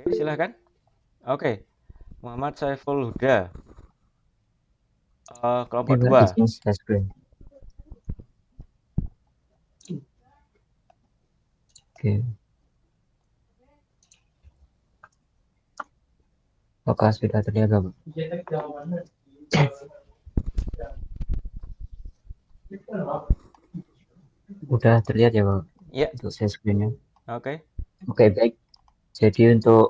Oke, silahkan. Oke, Muhammad Saiful Huda, Oke, kelompok Mbak, 2. izin share screen. Oke, apakah sudah terlihat, Mbak? Udah terlihat ya, Mbak, Ya, untuk share screen-nya? oke. Oke, baik. Jadi untuk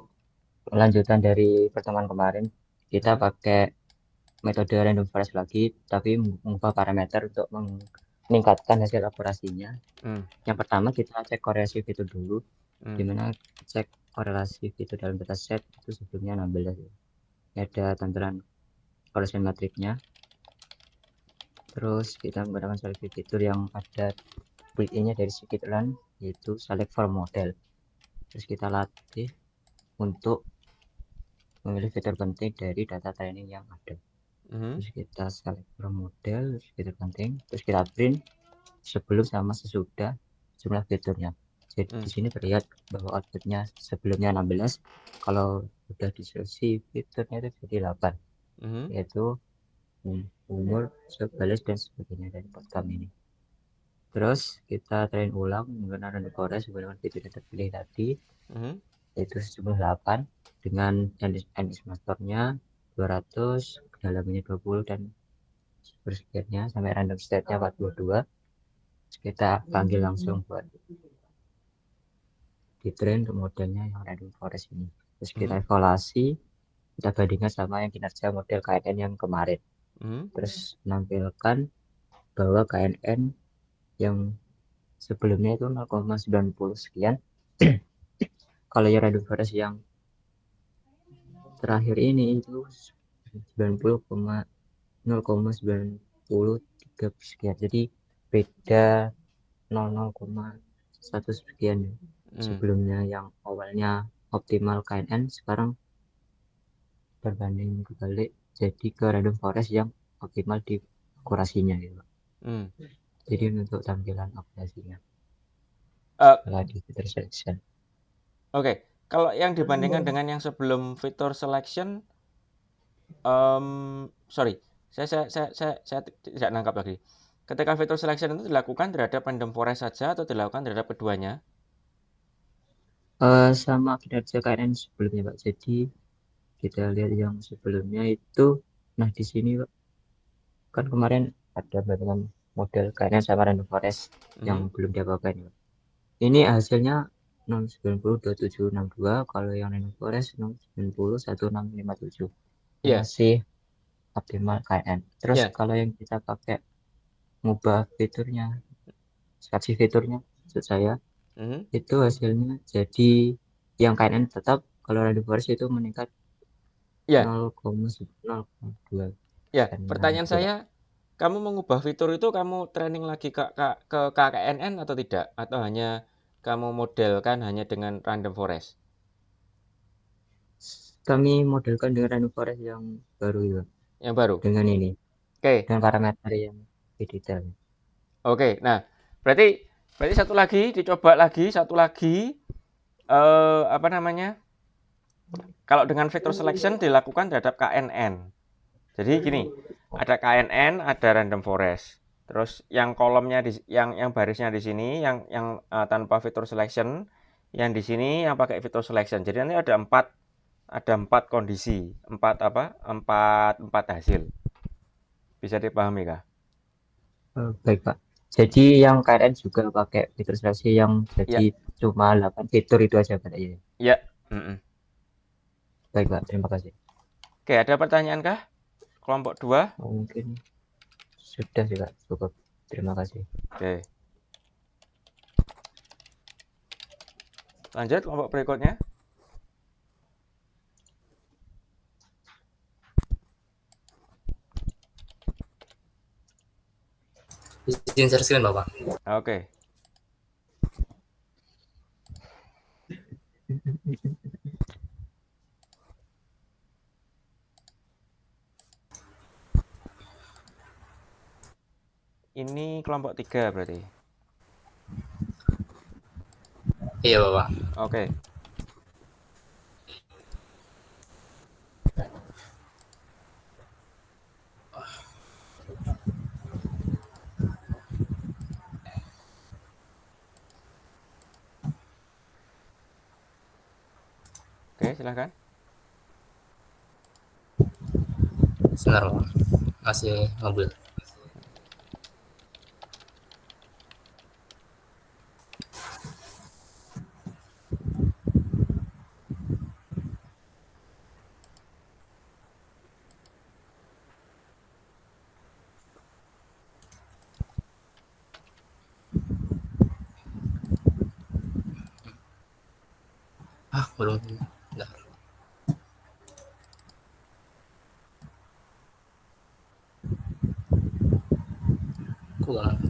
lanjutan dari pertemuan kemarin, kita Mhm, pakai metode random forest lagi, tapi mengubah parameter untuk meningkatkan hasil akurasinya. mmm, Yang pertama kita cek korelasi fitur dulu, mmm, dimana cek korelasi fitur dalam dataset itu sebelumnya 16. Ini ada tampilan korelasi matriknya. Terus kita menggunakan select fitur yang ada built-in-nya dari scikit-learn, yaitu select for model. Terus kita latih untuk memilih fitur penting dari data training yang ada. mhm, Terus kita select for model, fitur penting, terus kita print sebelum sama sesudah jumlah fiturnya. Jadi di mmm, sini terlihat bahwa outputnya sebelumnya 16, kalau sudah diseleksi fiturnya itu jadi 8, mhm, yaitu umur, balas dan sebagainya dari outcome ini. Terus kita train ulang menggunakan random forest menggunakan fitur yang terpilih tadi, mhm, yaitu sejumlah 8 dengan masternya 200, kedalamannya 20 dan seterusnya sampai random state-nya 42. Kita panggil langsung buat di train untuk modelnya yang random forest ini. Terus kita mhm, evaluasi, kita bandingkan sama yang kinerja model KNN yang kemarin. mhm, Terus menampilkan bahwa KNN yang sebelumnya itu 0,90 sekian. Kalau yang random forest yang terakhir ini itu 90,0,93 sekian. Jadi beda 0,01 sekian. mmm, Sebelumnya yang awalnya optimal KNN sekarang berbanding kebalik jadi ke random forest yang optimal di akurasinya gitu. mmm. Jadi untuk tampilan akurasinya Eee, setelah di filter selection. oke, kalau yang dibandingkan dengan yang sebelum fitur selection, sorry, saya tidak nangkap lagi. Ketika fitur selection itu dilakukan terhadap random forest saja atau dilakukan terhadap keduanya? Sama kinerja KNN sebelumnya Pak. Jadi kita lihat yang sebelumnya itu, nah di sini Pak, kan kemarin ada bandingan model KNN sama random forest yang Mhm, belum diapa-apain Pak. Ini hasilnya 0,902762, kalau yang random forest 0,901657. Ini iya, masih optimal KNN. Terus iya, kalau yang kita pakai ngubah fiturnya, kasih fiturnya maksud saya, mhm, itu hasilnya jadi yang KNN tetap, kalau random forest itu meningkat iya, 0,2 iya. persenan Pertanyaan gitu Pak. saya, kamu mengubah fitur itu kamu training lagi ke KKNN atau tidak? Atau hanya kamu modelkan hanya dengan random forest Kami modelkan dengan random forest yang baru ya, yang baru? dengan ini, Oke, dengan parameter yang lebih detail. oke. Nah, berarti berarti satu lagi dicoba lagi, satu lagi apa namanya? Kalau dengan fitur selection dilakukan terhadap KNN. Jadi gini, ada KNN, ada random forest. Terus yang kolomnya yang barisnya di sini yang tanpa fitur selection, yang di sini yang pakai fitur selection. Jadi nanti ada empat kondisi, empat apa? Empat hasil. Bisa dipahami kah? Baik Pak. Jadi yang KNN juga pakai fitur seleksi yang jadi Ya, cuma 8 fitur itu aja Pak ya. ya. Mm-mm. Baik Pak, terima kasih. Oke, ada pertanyaan kah? Kelompok 2. Mungkin sudah sih Pak, cukup. Terima kasih. Oke, lanjut kelompok berikutnya. Izin share screen Bapak. Oke, ini kelompok 3 berarti. Iya Bapak. Oke, Oke, silahkan. Sebentar Bapak, masih mobil. Belum. Bentar. Kok nggak mau?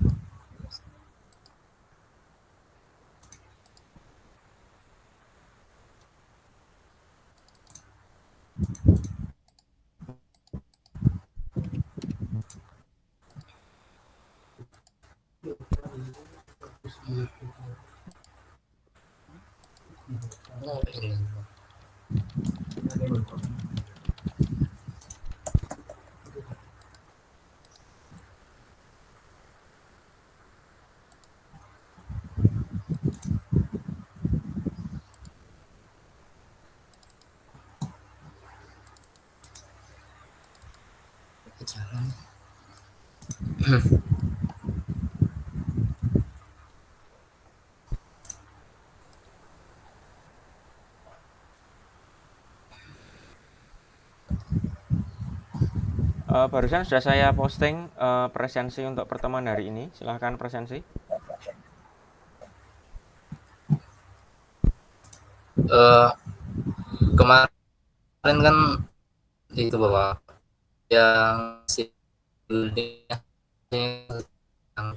Oh, ini. Jalan. Barusan sudah saya posting presensi untuk pertemuan hari ini. Silahkan presensi. Eh, Kemarin kan itu Bapak yang si buildingnya yang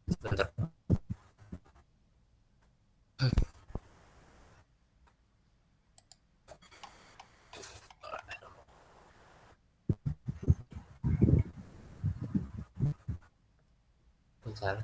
sebentar. Jalan.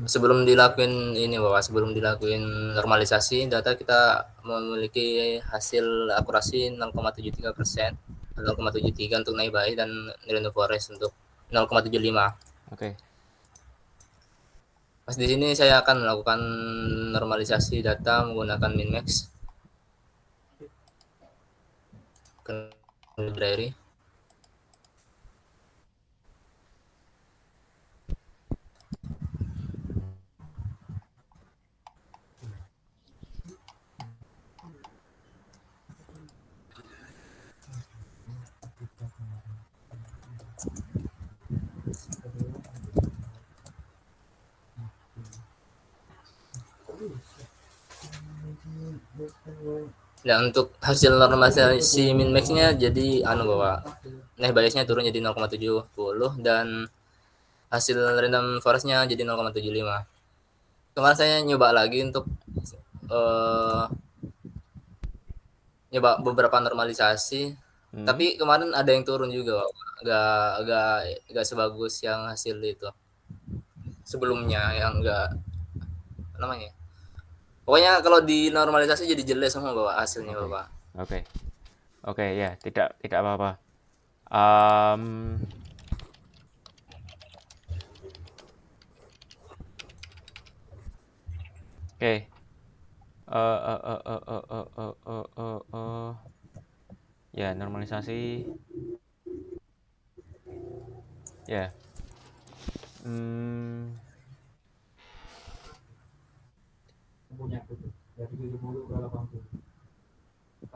Sebelum dilakuin ini Bapak, sebelum dilakuin normalisasi data kita memiliki hasil akurasi 0,73%, 0,73 untuk Naibai dan Rhino Forest untuk 0,75. Oke. Pas di sini saya akan melakukan normalisasi data menggunakan Minmax ke library. Nah, untuk hasil normalisasi Minmax-nya jadi Bapak. Nah, biasnya turun jadi 0,70 dan hasil random forest-nya jadi 0,75. Kemarin saya nyoba lagi untuk eh, nyoba beberapa normalisasi, tapi kemarin ada yang turun juga, Pak. Gak sebagus yang hasil itu sebelumnya yang enggak namanya. Pokoknya kalau di normalisasi jadi jelek semua Bapak hasilnya Oke. Bapak. Oke. Oke, ya, tidak apa-apa. Em, oke. Ya, normalisasi. Ya. Hmm,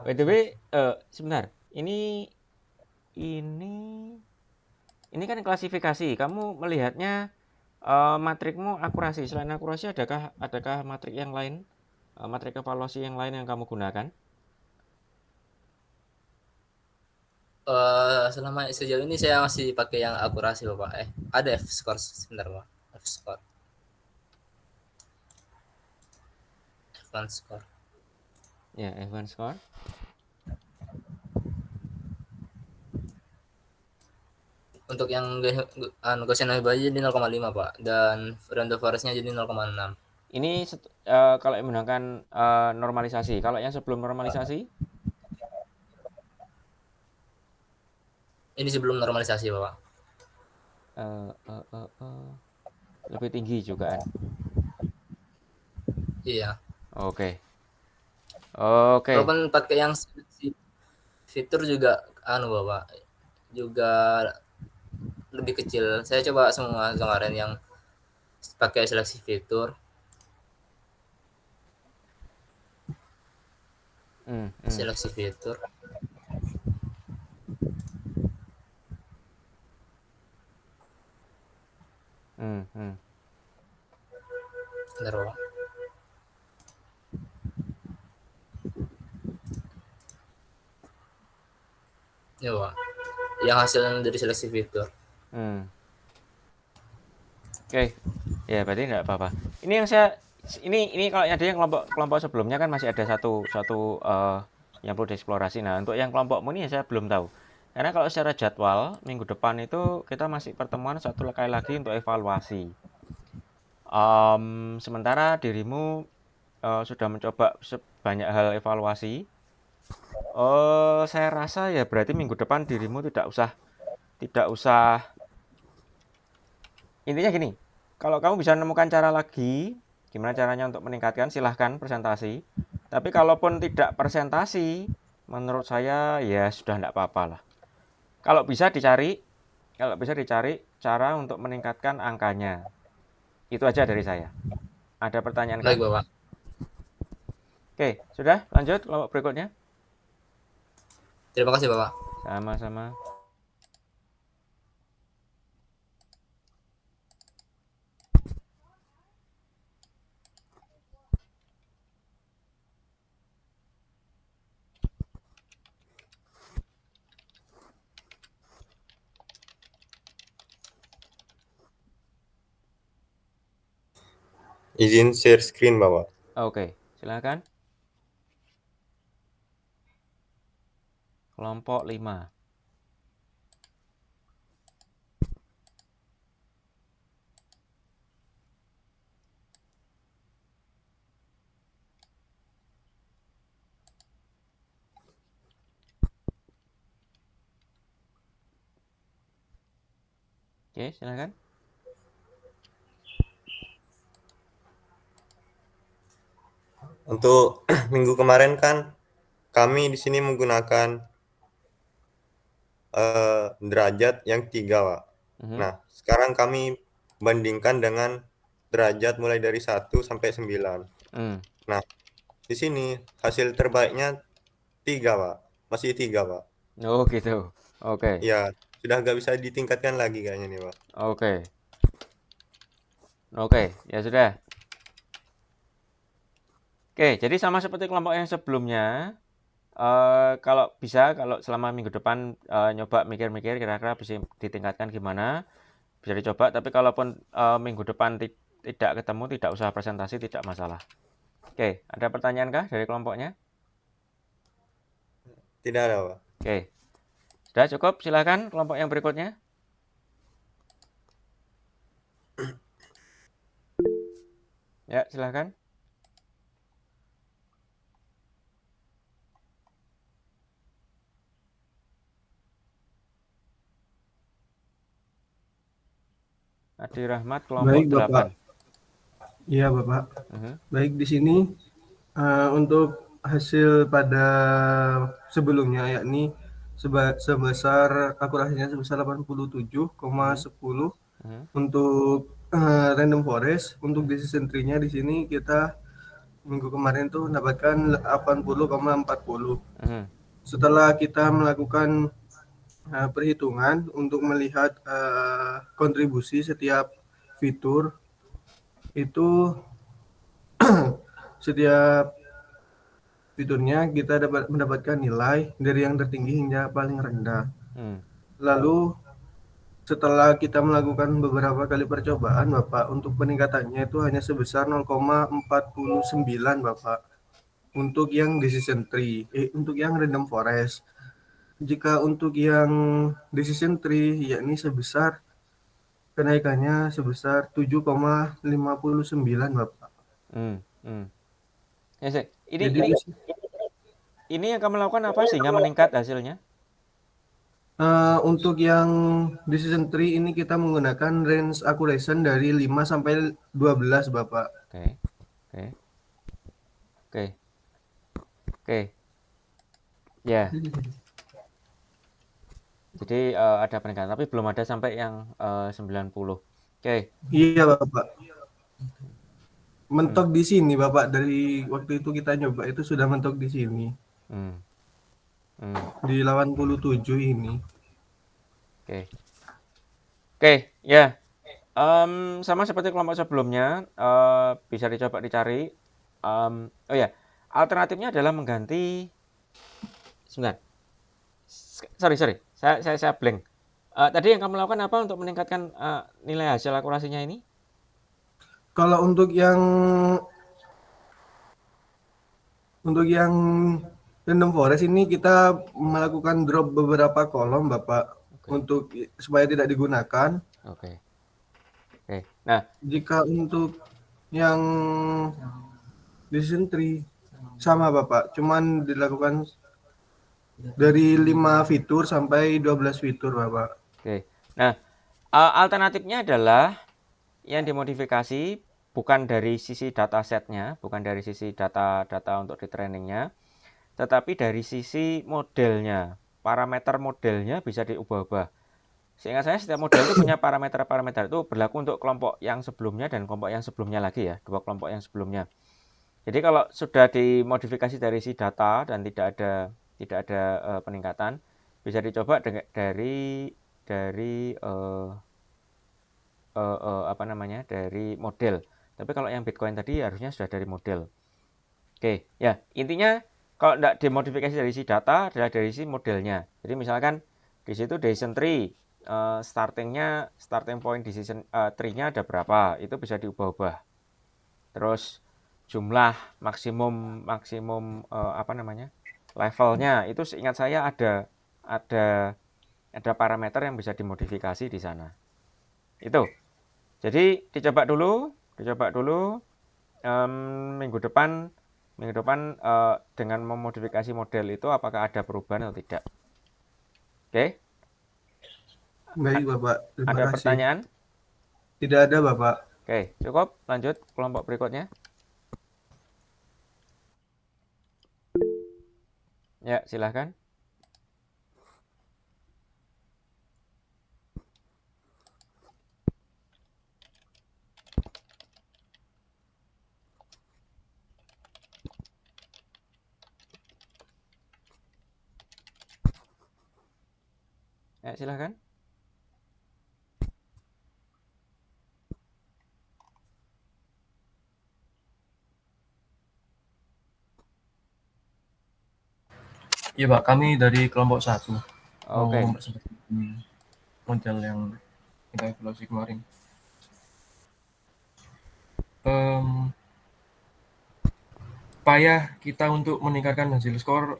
BTW, sebentar. Ini ini kan klasifikasi. Kamu melihatnya matrikmu akurasi. Selain akurasi, adakah matrik yang lain, matrik evaluasi yang lain yang kamu gunakan? Selama sejauh ini saya masih pakai yang akurasi Bapak. Ada F score sebentar Pak. F score. F1 score. Ya, F1 score. Untuk yang Gaussian Highway jadi 0,5 Pak, dan random forest-nya jadi 0,6. Ini kalau yang menggunakan normalisasi. Kalau yang sebelum normalisasi? Ini sebelum normalisasi Pak. Lebih tinggi juga kan? Iya. Oke. Walaupun pakai yang fitur juga Bapak, juga lebih kecil. Saya coba semua kemarin yang pakai seleksi fitur. Seleksi fitur. Bentar, Pak. Ya, Pak. Yang hasil dari seleksi fitur. Oke. Ya, berarti enggak apa-apa. Ini yang ini kalau ada yang kelompok sebelumnya kan masih ada satu yang perlu dieksplorasi. Nah, untuk yang kelompokmu ini saya belum tahu. Karena kalau secara jadwal minggu depan itu kita masih pertemuan satu kali lagi untuk evaluasi. Sementara dirimu sudah mencoba sebanyak hal evaluasi. Saya rasa ya berarti minggu depan dirimu tidak usah. Intinya gini, kalau kamu bisa menemukan cara lagi, gimana caranya untuk meningkatkan, silahkan presentasi. Tapi kalaupun tidak presentasi, menurut saya ya sudah tidak apa-apa lah. Kalau bisa dicari cara untuk meningkatkan angkanya. Itu aja dari saya. Ada pertanyaan kah? Baik, Bapak. Oke, sudah lanjut kelompok berikutnya. Terima kasih, Bapak. Sama-sama. Izin share screen, Bapak. Oke, silakan. Kelompok 5. Oke, silakan. Untuk minggu kemarin kan kami di sini menggunakan derajat yang 3, Pak. Nah, sekarang kami bandingkan dengan derajat mulai dari 1 sampai 9. Nah, di sini hasil terbaiknya 3, Pak. Masih 3, Pak. Oh gitu. Oke. Ya, sudah nggak bisa ditingkatkan lagi kayaknya nih, Pak. Oke, ya sudah. Oke, jadi sama seperti kelompok yang sebelumnya, kalau selama minggu depan nyoba mikir-mikir kira-kira bisa ditingkatkan gimana, bisa dicoba. Tapi kalaupun minggu depan tidak ketemu, tidak usah presentasi, tidak masalah. Oke, ada pertanyaan kah dari kelompoknya? Tidak ada, Pak. Oke, sudah cukup. Silakan kelompok yang berikutnya. Ya, silakan. Adi Rahmat, kelompok Baik, 8. Bapak. Iya, Bapak. Baik, di sini untuk hasil pada sebelumnya yakni sebesar akurasinya sebesar 87,10 untuk random forest. Untuk decision tree-nya di sini kita minggu kemarin tuh mendapatkan 80,40. Setelah kita melakukan perhitungan untuk melihat kontribusi setiap fitur itu setiap fiturnya kita dapat mendapatkan nilai dari yang tertinggi hingga paling rendah. Lalu setelah kita melakukan beberapa kali percobaan, Bapak, untuk peningkatannya itu hanya sebesar 0,49, Bapak. Untuk yang decision tree, untuk yang random forest. Jika untuk yang decision tree yakni kenaikannya sebesar 7,59 Bapak. Ya, Jadi ini yang kamu lakukan apa sehingga meningkat hasilnya? Untuk yang decision tree ini kita menggunakan range accuracy dari 5 sampai 12 Bapak. Oke. Ya. Jadi ada peningkatan tapi belum ada sampai yang 90. Oke. Iya Bapak. Mentok di sini Bapak, dari waktu itu kita nyoba itu sudah mentok di sini. Di 87 ini. Oke, ya. Sama seperti kelompok sebelumnya, bisa dicoba dicari. Oh ya, alternatifnya adalah mengganti. Sebentar. Sorry. Saya blank. Tadi yang kamu lakukan apa untuk meningkatkan nilai hasil akurasinya ini? Kalau untuk yang random forest ini kita melakukan drop beberapa kolom Bapak, untuk supaya tidak digunakan. Oke. Nah, jika untuk yang decision tree sama Bapak, cuman dilakukan dari 5 fitur sampai 12 fitur Bapak. Oke. Nah, alternatifnya adalah yang dimodifikasi bukan dari sisi datasetnya, bukan dari sisi data untuk di trainingnya, tetapi dari sisi modelnya. Parameter modelnya bisa diubah-ubah. Seingat saya setiap model itu punya parameter-parameter itu berlaku untuk kelompok yang sebelumnya dan kelompok yang sebelumnya lagi ya, dua kelompok yang sebelumnya. Jadi kalau sudah dimodifikasi dari si data dan tidak ada peningkatan, bisa dicoba dari dari model. Tapi kalau yang Bitcoin tadi harusnya sudah dari model. Oke, ya intinya kalau tidak dimodifikasi dari si data adalah dari si modelnya. Jadi misalkan di situ decision tree starting point decision tree-nya ada berapa, itu bisa diubah-ubah. Terus jumlah maksimum levelnya itu seingat saya ada parameter yang bisa dimodifikasi di sana. Itu. Jadi dicoba dulu minggu depan dengan memodifikasi model itu apakah ada perubahan atau tidak. Oke? Baik Bapak, terima Ada kasih. pertanyaan? Tidak ada Bapak. Oke, cukup. Lanjut kelompok berikutnya. Ya, silahkan. Ya, silahkan. Iya Pak, kami dari kelompok 1. Oke. Model yang kita evaluasi kemarin. Upaya kita untuk meningkatkan hasil skor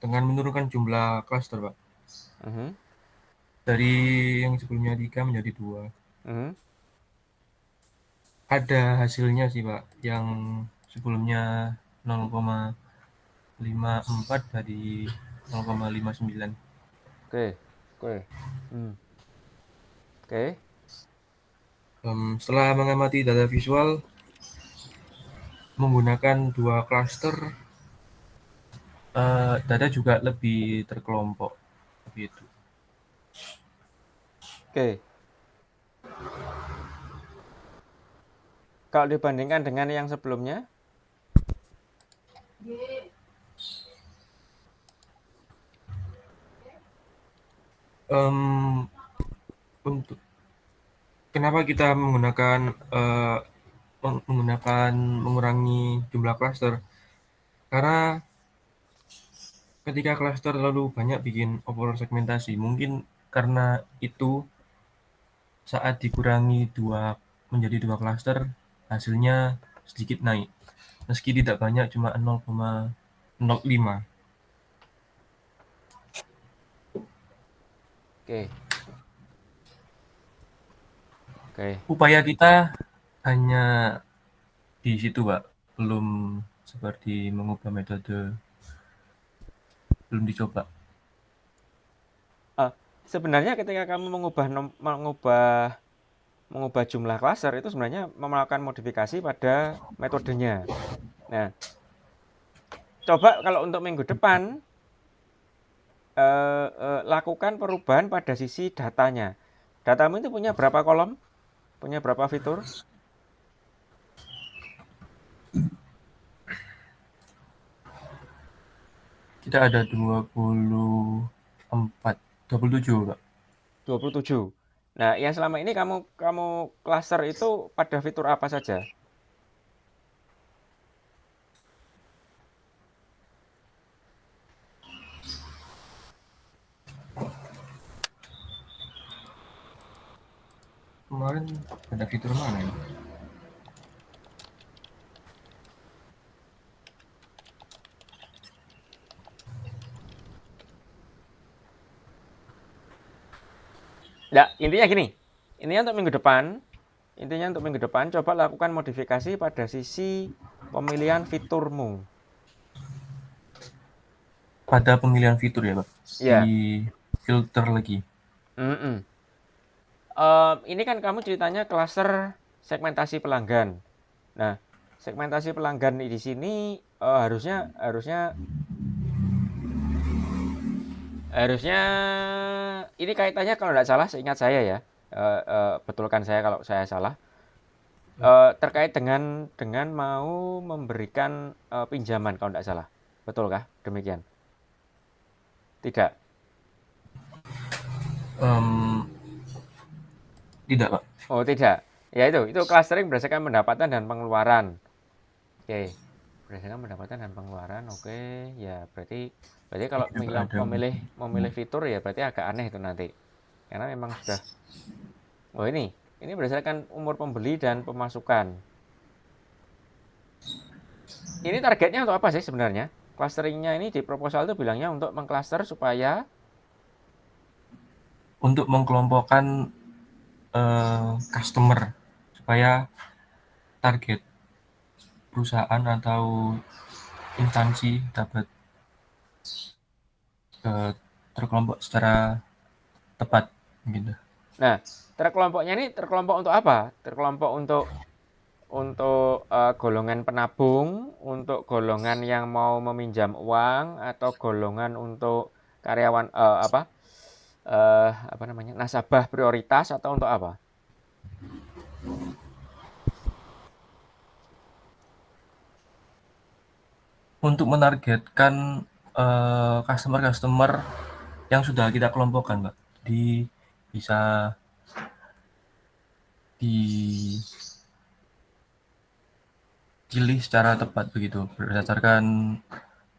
dengan menurunkan jumlah cluster Pak. Dari yang sebelumnya 3 menjadi 2. Ada hasilnya sih Pak, yang sebelumnya 0,54 dari 0,59. Oke. Setelah mengamati data visual menggunakan 2 cluster, data juga lebih terkelompok begitu. Oke. Kalau dibandingkan dengan yang sebelumnya? Untuk kenapa kita mengurangi jumlah cluster? Karena ketika cluster terlalu banyak bikin over segmentasi. Mungkin karena itu saat dikurangi menjadi 2 cluster, hasilnya sedikit naik. Meski tidak banyak, cuma 0,05. Oke. Oke. Upaya kita hanya di situ, Pak. Belum seperti mengubah metode, belum dicoba. Sebenarnya ketika kamu mengubah jumlah klaster itu sebenarnya melakukan modifikasi pada metodenya. Nah, coba kalau untuk minggu depan lakukan perubahan pada sisi datanya. Datamu itu punya berapa kolom? Punya berapa fitur? Kita ada 27, Pak. 27. Nah, yang selama ini kamu cluster itu pada fitur apa saja? Kemarin ada fitur mana ya? Nah, intinya gini. Intinya untuk minggu depan coba lakukan modifikasi pada sisi pemilihan fiturmu. Pada pemilihan fitur ya, Pak? Iya. Di filter lagi. Ini kan kamu ceritanya cluster segmentasi pelanggan. Nah, segmentasi pelanggan di sini harusnya ini kaitannya kalau tidak salah seingat saya ya, betulkan saya kalau saya salah, terkait dengan mau memberikan pinjaman kalau tidak salah, betulkah demikian? Tidak. Tidak, Pak. Oh, tidak. Ya itu clustering berdasarkan pendapatan dan pengeluaran. Oke. Berdasarkan pendapatan dan pengeluaran. Oke, ya berarti kalau memilih fitur ya berarti agak aneh itu nanti. Karena memang sudah ini berdasarkan umur pembeli dan pemasukan. Ini targetnya untuk apa sih sebenarnya? Clusteringnya ini di proposal itu bilangnya untuk mengcluster supaya untuk mengkelompokkan customer supaya target perusahaan atau instansi dapat terkelompok secara tepat gitu. Nah, terkelompoknya ini terkelompok untuk apa? Terkelompok untuk golongan penabung, untuk golongan yang mau meminjam uang, atau golongan untuk karyawan nasabah prioritas, atau untuk apa? Untuk menargetkan customer yang sudah kita kelompokkan, Pak, bisa dipilih secara tepat begitu berdasarkan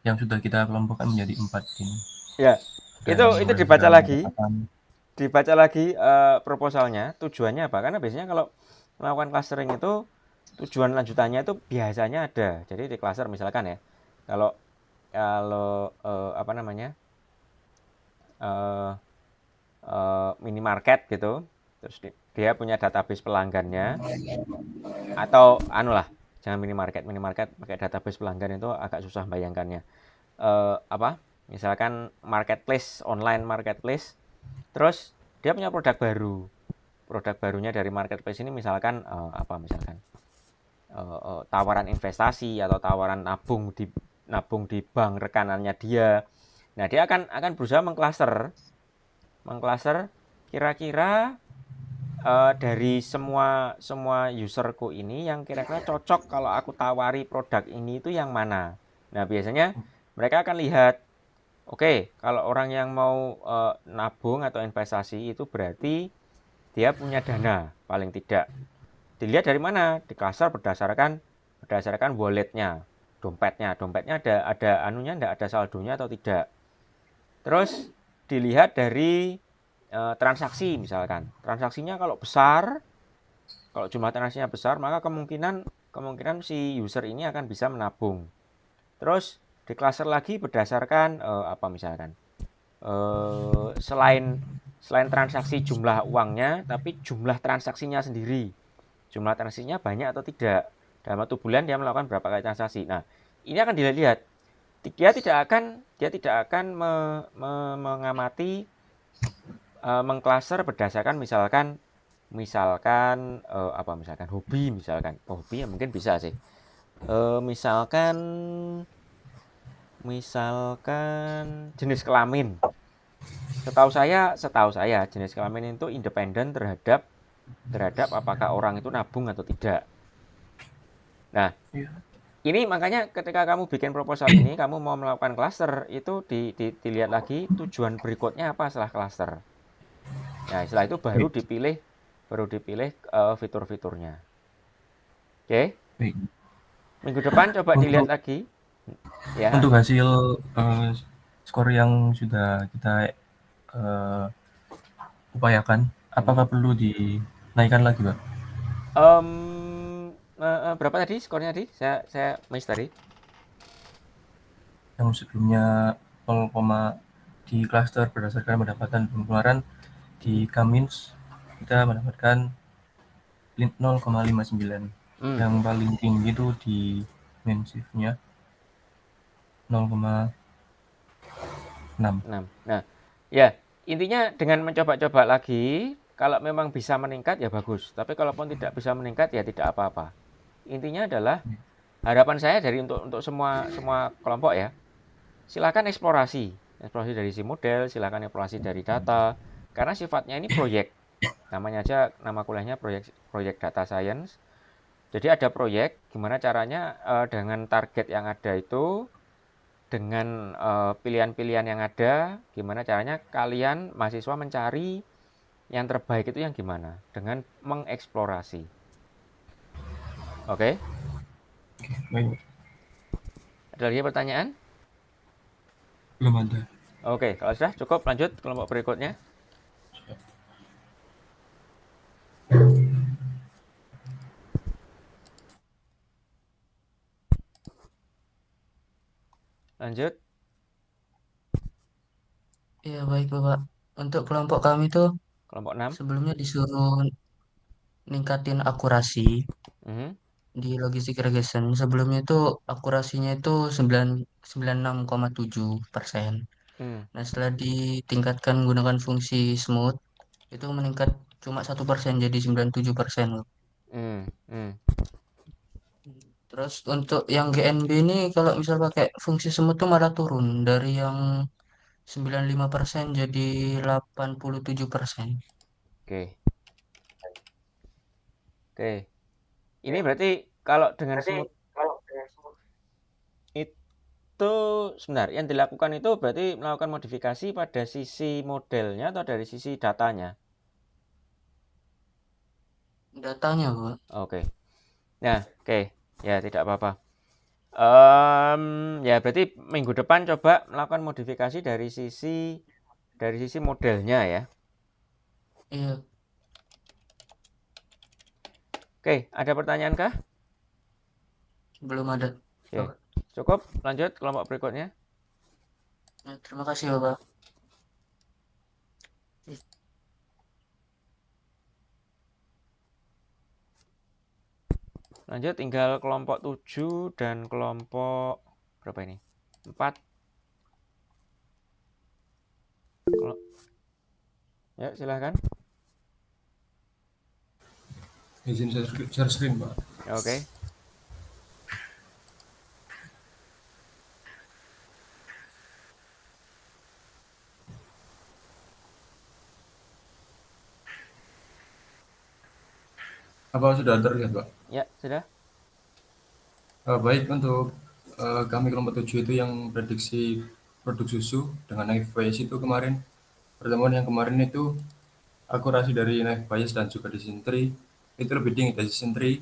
yang sudah kita kelompokkan menjadi 4 ini. Ya, itu dibaca lagi proposalnya, tujuannya apa? Karena biasanya kalau melakukan clustering itu tujuan lanjutannya itu biasanya ada. Jadi di cluster misalkan ya, kalau minimarket gitu, terus dia punya database pelanggannya, atau jangan minimarket pakai database pelanggan itu agak susah bayangkannya. Misalkan online marketplace, terus dia punya produk barunya dari marketplace ini misalkan tawaran investasi atau tawaran nabung di bank rekanannya dia. Nah, dia akan berusaha mengcluster kira-kira dari semua userku ini yang kira-kira cocok kalau aku tawari produk ini itu yang mana. Nah, biasanya mereka akan lihat, oke, kalau orang yang mau nabung atau investasi itu berarti dia punya dana paling tidak. Dilihat dari mana? Di cluster berdasarkan walletnya, dompetnya ada anunya enggak, ada saldonya atau tidak. Terus dilihat dari transaksi misalkan. Transaksinya kalau besar, kalau jumlah transaksinya besar, maka kemungkinan si user ini akan bisa menabung. Terus di cluster lagi berdasarkan misalkan selain selain transaksi jumlah uangnya, tapi jumlah transaksinya sendiri. Jumlah transaksinya banyak atau tidak. Dalam 1 bulan dia melakukan berapa kali transaksi. Nah, ini akan dilihat. Dia tidak akan mengamati mengklaser berdasarkan misalkan hobi misalkan. Hobi ya mungkin bisa sih. Misalkan jenis kelamin. Setahu saya jenis kelamin itu independen terhadap apakah orang itu nabung atau tidak. Nah, ini makanya ketika kamu bikin proposal ini, kamu mau melakukan klaster, itu dilihat lagi tujuan berikutnya apa setelah klaster. Nah, setelah itu baru dipilih fitur-fiturnya. Oke? Minggu depan coba dilihat lagi. Ya. Untuk hasil skor yang sudah kita upayakan, apakah perlu dinaikkan lagi, Pak? Berapa tadi skornya tadi? Saya miss tadi. Yang sebelumnya 0, di klaster berdasarkan pendapatan pengeluaran, di Kamins kita mendapatkan 0,59. Yang paling tinggi itu di main shift-nya 0,6. Nah, ya intinya dengan mencoba-coba lagi, kalau memang bisa meningkat ya bagus. Tapi kalaupun tidak bisa meningkat ya tidak apa-apa. Intinya adalah harapan saya untuk semua kelompok ya. Silakan eksplorasi dari si model, silakan eksplorasi dari data. Karena sifatnya ini proyek. Namanya aja, nama kuliahnya proyek data science. Jadi ada proyek, gimana caranya dengan target yang ada itu, dengan pilihan-pilihan yang ada, gimana caranya kalian mahasiswa mencari yang terbaik itu yang gimana? Dengan mengeksplorasi. Oke? Baik. Ada lagi pertanyaan? Belum ada. Oke, kalau sudah cukup lanjut kelompok berikutnya. Lanjut. Ya baik Bapak. Untuk kelompok kami tuh Kelompok 6. sebelumnya disuruh ningkatin akurasi di logistic regression. Sebelumnya itu akurasinya itu 96,7%. Nah setelah ditingkatkan menggunakan fungsi smooth itu meningkat cuma 1% jadi 97%. Terus untuk yang GNB ini kalau misal pakai fungsi smooth tuh malah turun dari yang 95% jadi 87%. Oke. Ini berarti kalau dengan smooth itu sebentar yang dilakukan itu berarti melakukan modifikasi pada sisi modelnya atau dari sisi datanya? Datanya, Pak. Oke. Nah, oke. Ya, tidak apa-apa. Ya berarti minggu depan coba melakukan modifikasi dari sisi modelnya ya. Iya. Oke, ada pertanyaan kah? Belum ada. Oke. Cukup, lanjut kelompok berikutnya. Ya, terima kasih Bapak. Lanjut tinggal kelompok 7 dan kelompok berapa ini? 4. Ya, silahkan. Izin share screen, Pak. Oke. Apa sudah terlihat, Pak? Ya, sudah. Baik, untuk kami kelompok 7 itu yang prediksi produk susu dengan knife bias itu kemarin, pertemuan yang kemarin itu akurasi dari knife bias dan juga decision tree itu lebih tinggi dari decision tree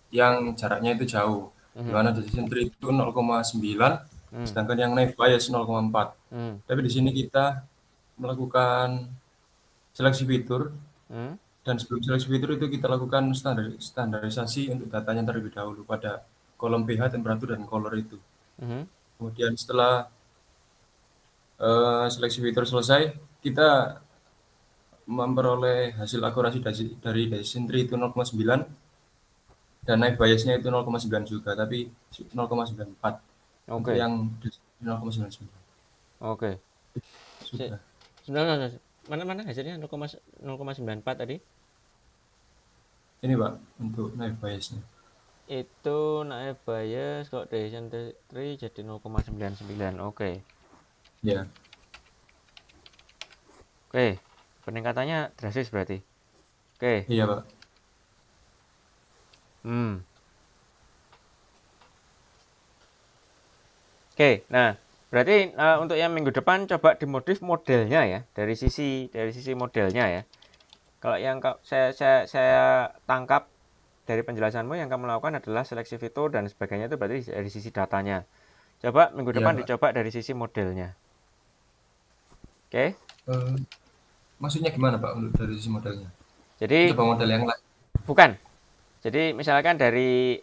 yang jaraknya itu jauh, di mana decision tree itu 0,9 sedangkan yang knife bias 0,4. Tapi di sini kita melakukan seleksi fitur dan sebelum seleksi fitur itu kita lakukan standarisasi untuk datanya terlebih dahulu pada kolom pH, temperatur, dan color itu. Kemudian setelah seleksi fitur selesai, kita memperoleh hasil akurasi dari decision tree itu 0,9 dan knife biasnya itu 0,9 juga, tapi 0,94 untuk Oke. yang 0,99 Oke. sudah. Sebenarnya mana hasilnya 0,94 tadi? Ini Pak untuk knife biasnya. Itu naik bias kok decision tree jadi 0,99. Oke. Ya. Oke. Peningkatannya drastis berarti. Oke. Iya Pak. Oke. Nah, berarti untuk yang minggu depan coba dimodif modelnya ya, dari sisi modelnya ya. Kalau yang saya tangkap dari penjelasanmu yang kamu lakukan adalah seleksi fitur dan sebagainya, itu berarti dari sisi datanya. Coba minggu depan dicoba dari sisi modelnya. Oke. Maksudnya gimana Pak untuk dari sisi modelnya? Jadi coba model yang lain. Bukan. Jadi misalkan dari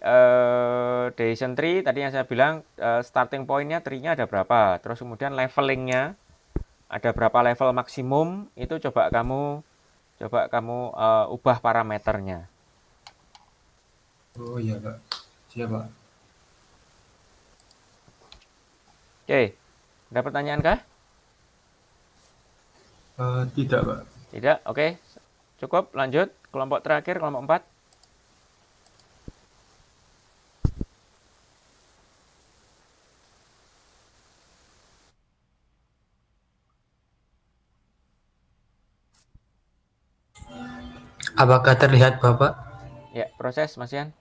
decision tree tadi yang saya bilang, starting point-nya tree-nya ada berapa, terus kemudian levelingnya ada berapa level maksimum, itu coba kamu ubah parameternya. Oh iya Pak. Siap Pak. Oke. Ada pertanyaan kah? Tidak Pak. Tidak. Oke. Cukup. Lanjut. Kelompok terakhir, kelompok 4. Apakah terlihat Bapak? Ya, proses Mas Yan.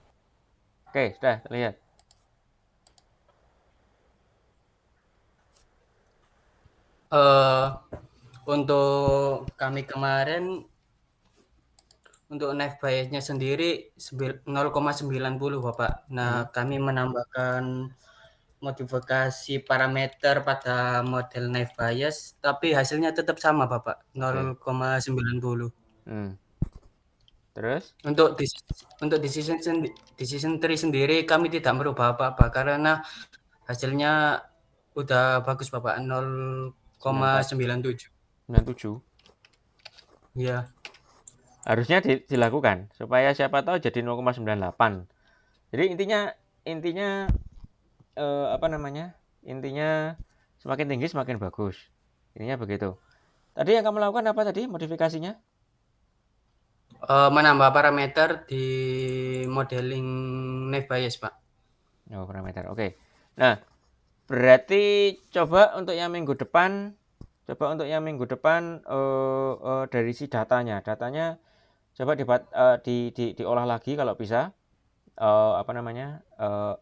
Oke, sudah terlihat. Untuk kami kemarin untuk knife biasnya sendiri 0,90 Bapak. Nah, kami menambahkan modifikasi parameter pada model knife bias, tapi hasilnya tetap sama Bapak, 0,90. Terus? Untuk decision tree sendiri kami tidak merubah apa-apa karena hasilnya udah bagus Bapak, 0,97. 97. Iya. Harusnya dilakukan supaya siapa tahu jadi 0,98. Jadi intinya intinya semakin tinggi semakin bagus. Intinya begitu. Tadi yang kamu lakukan apa tadi modifikasinya? Menambah parameter di modeling knife bias Pak. Oh, parameter. Oke. Nah, berarti coba untuk yang minggu depan dari si datanya coba diolah lagi kalau bisa,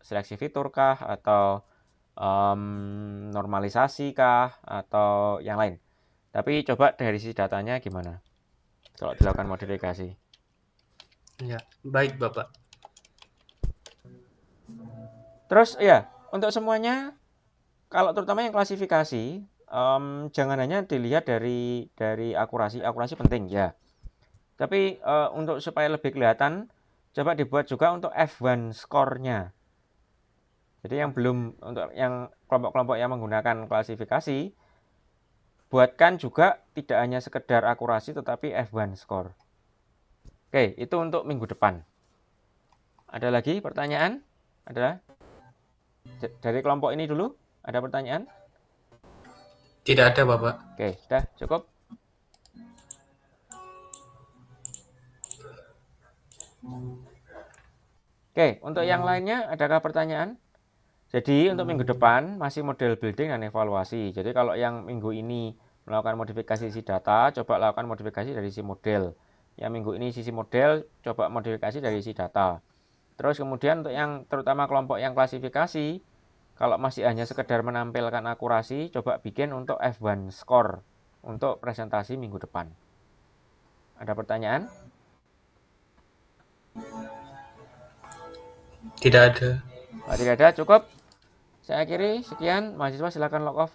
seleksi fitur kah atau normalisasi kah atau yang lain. Tapi coba dari si datanya gimana kalau dilakukan modifikasi. Ya, baik Bapak. Terus ya, untuk semuanya, kalau terutama yang klasifikasi, jangan hanya dilihat dari akurasi penting ya. Tapi untuk supaya lebih kelihatan, coba dibuat juga untuk F1 score-nya. Jadi yang belum, untuk yang kelompok-kelompok yang menggunakan klasifikasi, buatkan juga tidak hanya sekedar akurasi tetapi F1 score. Oke, itu untuk minggu depan. Ada lagi pertanyaan? Ada? Dari kelompok ini dulu, ada pertanyaan? Tidak ada Bapak. Oke, sudah cukup. Oke, untuk yang lainnya adakah pertanyaan? Jadi untuk minggu depan masih model building dan evaluasi. Jadi kalau yang minggu ini melakukan modifikasi isi data, coba lakukan modifikasi dari isi model. Yang minggu ini sisi model, coba modifikasi dari isi data. Terus kemudian untuk yang terutama kelompok yang klasifikasi, kalau masih hanya sekedar menampilkan akurasi, coba bikin untuk F1 score untuk presentasi minggu depan. Ada pertanyaan? Tidak ada. Tidak ada, cukup. Saya akhiri, sekian. Mahasiswa silakan log off.